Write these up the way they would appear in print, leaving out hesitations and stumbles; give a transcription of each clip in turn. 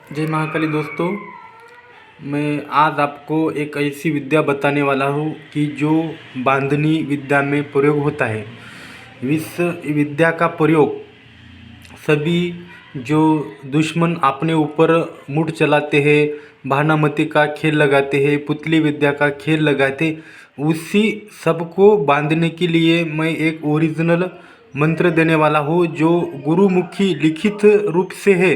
जय महाकाली दोस्तों। मैं आज आपको एक ऐसी विद्या बताने वाला हूँ कि जो बांधनी विद्या में प्रयोग होता है। इस विद्या का प्रयोग सभी जो दुश्मन अपने ऊपर मुठ चलाते हैं, भानामती का खेल लगाते हैं, पुतली विद्या का खेल लगाते, उसी सबको बांधने के लिए मैं एक ओरिजिनल मंत्र देने वाला हूँ जो गुरुमुखी लिखित रूप से है।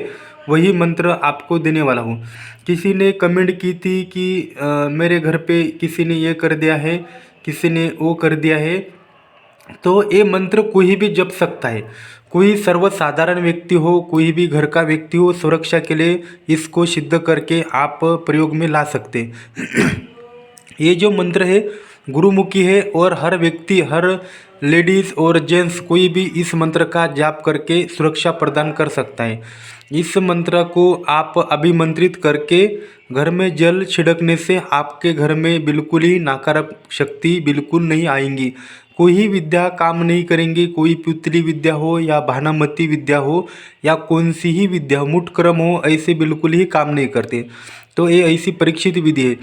वही मंत्र आपको देने वाला हूँ। किसी ने कमेंट की थी कि मेरे घर पे किसी ने ये कर दिया है, किसी ने वो कर दिया है। तो ये मंत्र कोई भी जप सकता है। कोई सर्वसाधारण व्यक्ति हो, कोई भी घर का व्यक्ति हो, सुरक्षा के लिए इसको सिद्ध करके आप प्रयोग में ला सकते। ये जो मंत्र है गुरुमुखी है और हर व्यक्ति, हर लेडीज़ और जेंट्स कोई भी इस मंत्र का जाप करके सुरक्षा प्रदान कर सकता है। इस मंत्र को आप अभिमंत्रित करके घर में जल छिड़कने से आपके घर में बिल्कुल ही नकारात्मक शक्ति बिल्कुल नहीं आएंगी। कोई ही विद्या काम नहीं करेंगे। कोई पुतली विद्या हो या भानामती विद्या हो या कौन सी ही विद्या, मुठक्रम हो, ऐसे बिल्कुल ही काम नहीं करते। तो ये ऐसी परीक्षित विधि है।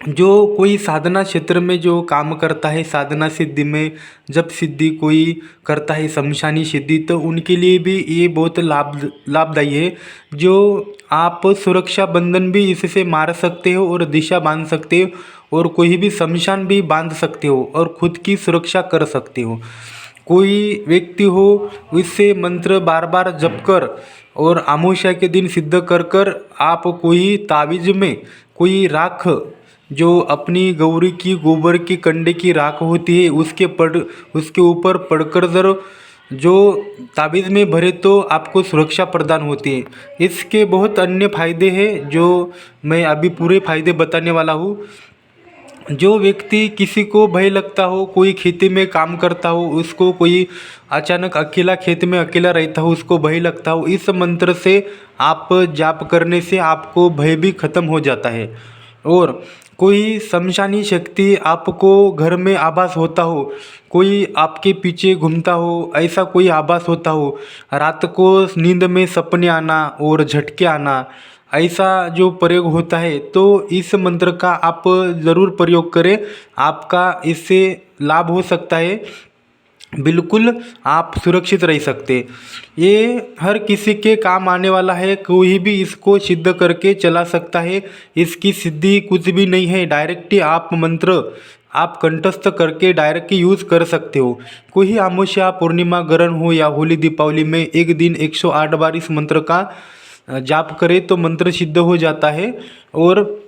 जो कोई साधना क्षेत्र में जो काम करता है, साधना सिद्धि में जब सिद्धि कोई करता है, शमशानी सिद्धि, तो उनके लिए भी ये बहुत लाभदायी है। जो आप सुरक्षा बंधन भी इससे मार सकते हो और दिशा बांध सकते हो और कोई भी शमशान भी बांध सकते हो और खुद की सुरक्षा कर सकते हो। कोई व्यक्ति हो, इससे मंत्र बार बार जप कर और अमावस्या के दिन सिद्ध कर कर आप कोई ताबीज में कोई राख, जो अपनी गौरी की गोबर की कंडे की राख होती है, उसके ऊपर पढ़कर जर जो ताबीज़ में भरे तो आपको सुरक्षा प्रदान होती है। इसके बहुत अन्य फायदे हैं जो मैं अभी पूरे फायदे बताने वाला हूँ। जो व्यक्ति, किसी को भय लगता हो, कोई खेती में काम करता हो, उसको कोई अचानक अकेला खेत में अकेला रहता हो, उसको भय लगता हो, इस मंत्र से आप जाप करने से आपको भय भी खत्म हो जाता है। और कोई शमशानी शक्ति आपको घर में आभास होता हो, कोई आपके पीछे घूमता हो, ऐसा कोई आभास होता हो, रात को नींद में सपने आना और झटके आना, ऐसा जो प्रयोग होता है, तो इस मंत्र का आप ज़रूर प्रयोग करें। आपका इससे लाभ हो सकता है। बिल्कुल आप सुरक्षित रह सकते। ये हर किसी के काम आने वाला है। कोई भी इसको सिद्ध करके चला सकता है। इसकी सिद्धि कुछ भी नहीं है। डायरेक्ट ही आप मंत्र आप कंठस्थ करके डायरेक्ट यूज़ कर सकते हो। कोई अमावस्या, पूर्णिमा, ग्रहण हो या होली, दीपावली में एक दिन 108 बार इस मंत्र का जाप करे तो मंत्र सिद्ध हो जाता है। और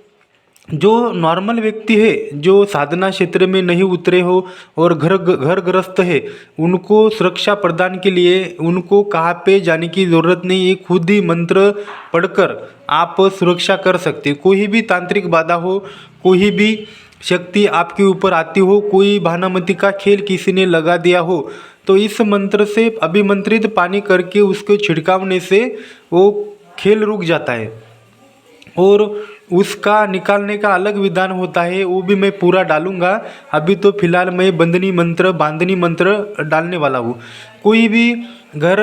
जो नॉर्मल व्यक्ति है, जो साधना क्षेत्र में नहीं उतरे हो और घर गृहस्थ है, उनको सुरक्षा प्रदान के लिए उनको कहाँ पे जाने की ज़रूरत नहीं है। खुद ही मंत्र पढ़कर आप सुरक्षा कर सकते। कोई भी तांत्रिक बाधा हो, कोई भी शक्ति आपके ऊपर आती हो, कोई भानामती का खेल किसी ने लगा दिया हो, तो इस मंत्र से अभिमंत्रित पानी करके उसको छिड़कावने से वो खेल रुक जाता है। और उसका निकालने का अलग विधान होता है, वो भी मैं पूरा डालूंगा। अभी तो फिलहाल मैं बांधनी मंत्र डालने वाला हूँ। कोई भी घर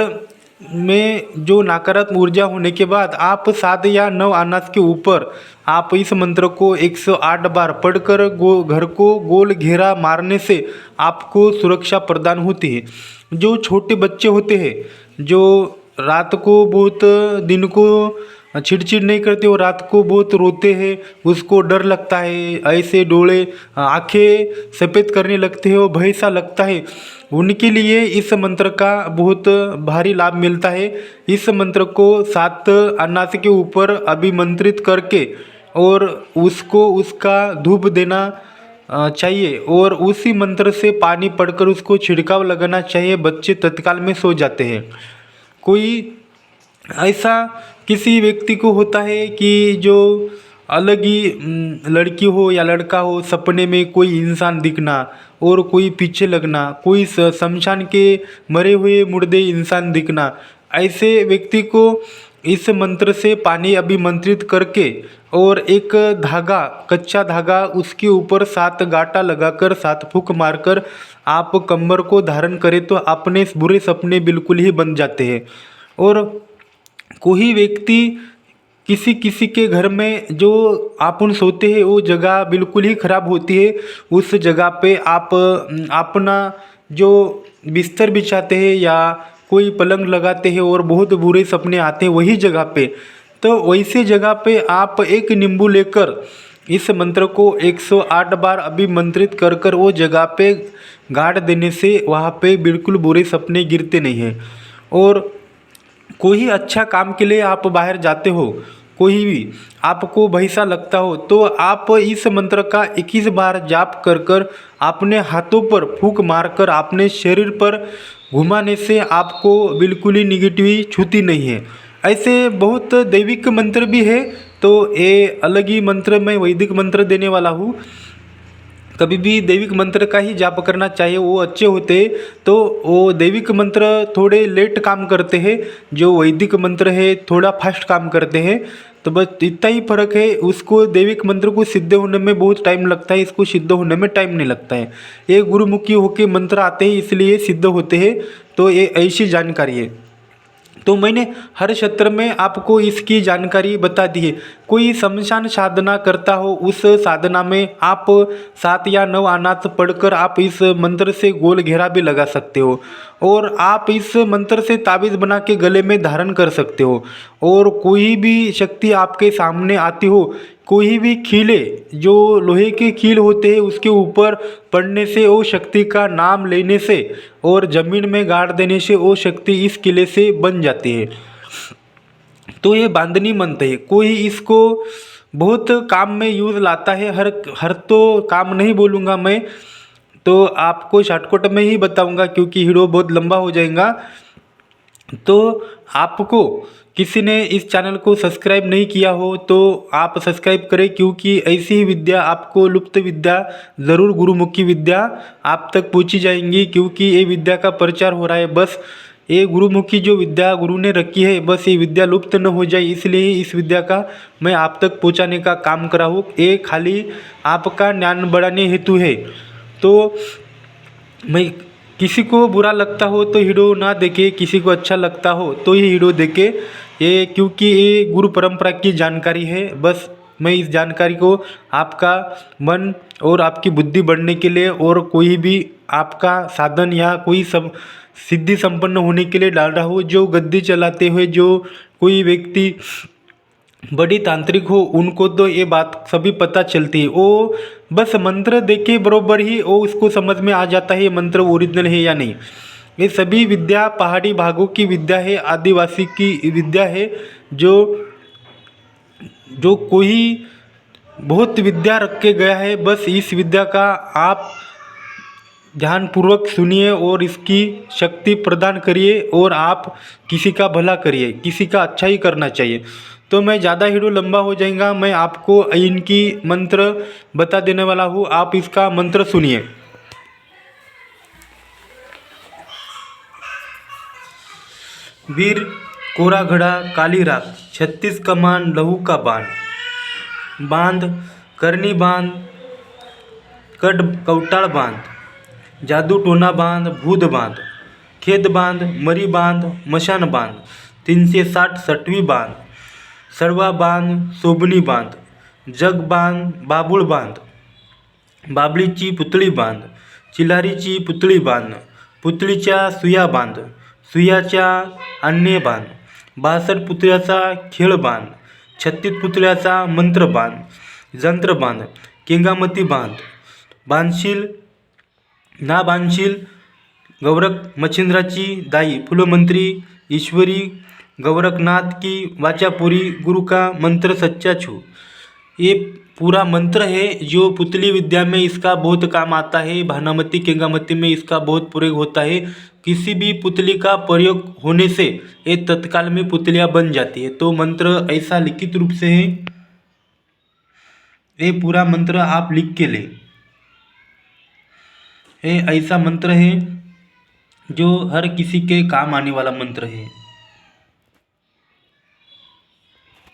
में जो नकारात्मक ऊर्जा होने के बाद आप 7 या 9 अनाज के ऊपर आप इस मंत्र को 108 बार पढ़कर घर को गोल घेरा मारने से आपको सुरक्षा प्रदान होती है। जो छोटे बच्चे होते हैं, जो रात को बहुत, दिन को चिड़चिड़ नहीं करते, वो रात को बहुत रोते हैं, उसको डर लगता है, ऐसे डोले, आंखें सफ़ेद करने लगते हैं, वो भय सा लगता है, उनके लिए इस मंत्र का बहुत भारी लाभ मिलता है। इस मंत्र को 7 अनाज के ऊपर अभिमंत्रित करके और उसको उसका धूप देना चाहिए और उसी मंत्र से पानी पड़कर उसको छिड़काव लगाना चाहिए। बच्चे तत्काल में सो जाते हैं। कोई ऐसा किसी व्यक्ति को होता है कि जो अलग ही लड़की हो या लड़का हो, सपने में कोई इंसान दिखना और कोई पीछे लगना, कोई शमशान के मरे हुए मुर्दे इंसान दिखना, ऐसे व्यक्ति को इस मंत्र से पानी अभिमंत्रित करके और एक धागा, कच्चा धागा, उसके ऊपर 7 गांठा लगाकर 7 फूंक मारकर आप कमर को धारण करें तो अपने बुरे सपने बिल्कुल ही बन जाते हैं। और कोई व्यक्ति किसी किसी के घर में जो अपन सोते हैं वो जगह बिल्कुल ही ख़राब होती है। उस जगह पे आप अपना जो बिस्तर बिछाते हैं या कोई पलंग लगाते हैं और बहुत बुरे सपने आते हैं वही जगह पे, तो वैसे जगह पे आप एक नींबू लेकर इस मंत्र को 108 बार अभिमंत्रित कर कर वो जगह पे गाड़ देने से वहाँ पे बिल्कुल बुरे सपने गिरते नहीं हैं। और कोई अच्छा काम के लिए आप बाहर जाते हो, कोई भी आपको भैसा लगता हो, तो आप इस मंत्र का 21 बार जाप कर कर अपने हाथों पर फूंक मारकर अपने शरीर पर घुमाने से आपको बिल्कुल ही निगेटिव छूती नहीं है। ऐसे बहुत दैविक मंत्र भी है, तो ये अलग ही मंत्र मैं वैदिक मंत्र देने वाला हूँ। कभी भी दैविक मंत्र का ही जाप करना चाहिए, वो अच्छे होते हैं। तो वो दैविक मंत्र थोड़े लेट काम करते हैं, जो वैदिक मंत्र है थोड़ा फास्ट काम करते हैं। तो बस इतना ही फर्क है, उसको दैविक मंत्र को सिद्ध होने में बहुत टाइम लगता है, इसको सिद्ध होने में टाइम नहीं लगता है। ये गुरुमुखी होके मंत्र आते हैं इसलिए सिद्ध होते हैं। तो ये ऐसी जानकारी है। तो मैंने हर क्षेत्र में आपको इसकी जानकारी बता दी है। कोई शमशान साधना करता हो, उस साधना में आप 7 या 9 अनाथ पढ़कर आप इस मंत्र से गोल घेरा भी लगा सकते हो, और आप इस मंत्र से ताबीज़ बना के गले में धारण कर सकते हो। और कोई भी शक्ति आपके सामने आती हो, कोई भी कीले जो लोहे के कील होते हैं उसके ऊपर पड़ने से, वो शक्ति का नाम लेने से और ज़मीन में गाड़ देने से वो शक्ति इस किले से बन जाती है। तो ये बांधनी मंत्र है। कोई इसको बहुत काम में यूज़ लाता है, हर तो काम नहीं बोलूँगा मैं, तो आपको शॉर्टकट में ही बताऊँगा क्योंकि हीरो बहुत लंबा हो जाएगा। तो आपको किसी ने इस चैनल को सब्सक्राइब नहीं किया हो तो आप सब्सक्राइब करें, क्योंकि ऐसी ही विद्या आपको, लुप्त विद्या ज़रूर गुरुमुखी विद्या आप तक पहुंची जाएंगी। क्योंकि ये विद्या का प्रचार हो रहा है, बस ये गुरुमुखी जो विद्या गुरु ने रखी है, बस ये विद्या लुप्त न हो जाए, इसलिए इस विद्या का मैं आप तक पहुँचाने का काम करा हूँ। ये खाली आपका ज्ञान बढ़ाने हेतु है। तो मैं, किसी को बुरा लगता हो तो हीरो ना देखे, किसी को अच्छा लगता हो तो ही हीरो देखे। ये क्योंकि ये गुरु परंपरा की जानकारी है। बस मैं इस जानकारी को आपका मन और आपकी बुद्धि बढ़ने के लिए, और कोई भी आपका साधन या कोई सब सिद्धि संपन्न होने के लिए डाल रहा हूँ। जो गद्दी चलाते हुए जो कोई व्यक्ति बड़ी तांत्रिक हो, उनको तो ये बात सभी पता चलती है। वो बस मंत्र देखे बरोबर ही वो उसको समझ में आ जाता है ये मंत्र ओरिजिनल है या नहीं। ये सभी विद्या पहाड़ी भागों की विद्या है, आदिवासी की विद्या है। जो कोई बहुत विद्या रख के गया है, बस इस विद्या का आप ध्यानपूर्वक सुनिए और इसकी शक्ति प्रदान करिए, और आप किसी का भला करिए, किसी का अच्छा ही करना चाहिए। तो मैं ज़्यादा हीरो लंबा हो जाएगा, मैं आपको इनकी मंत्र बता देने वाला हूँ। आप इसका मंत्र सुनिए। वीर कोरा घड़ा काली राख, 36 कमान लहू का बाण, बांध करनी बांध, कट कौटाड़ बांध, जादू टोना बांध, भूत बांध, खेत बांध, मरी बांध, मशान बांध, 360 सटवी बांध, सरवा बांध, सोबनी बांध, जग बांध, बाबुळ बांध, बाबळीची पुतळी बांध, चिलारीची पुतळी बांध, पुतळीच्या सुया बांध, सुयाच्या अन्य बांध, 62 पुतळ्याचा खेळ बांध, 36 पुतळ्याचा मंत्र बांध, जंत्र बांध, केंगामती बांध, बांधशील ना बांधशील, गौरक मच्छिंद्राची दाई, फुलमंत्री ईश्वरी गौरकनाथ की वाचापुरी, गुरु का मंत्र सच्चा छू। ये पूरा मंत्र है जो पुतली विद्या में इसका बहुत काम आता है। भानामती केंगामती में इसका बहुत प्रयोग होता है। किसी भी पुतली का प्रयोग होने से ये तत्काल में पुतलियाँ बन जाती है। तो मंत्र ऐसा लिखित रूप से है, ये पूरा मंत्र आप लिख के लें। ये ऐसा मंत्र है जो हर किसी के काम आने वाला मंत्र है।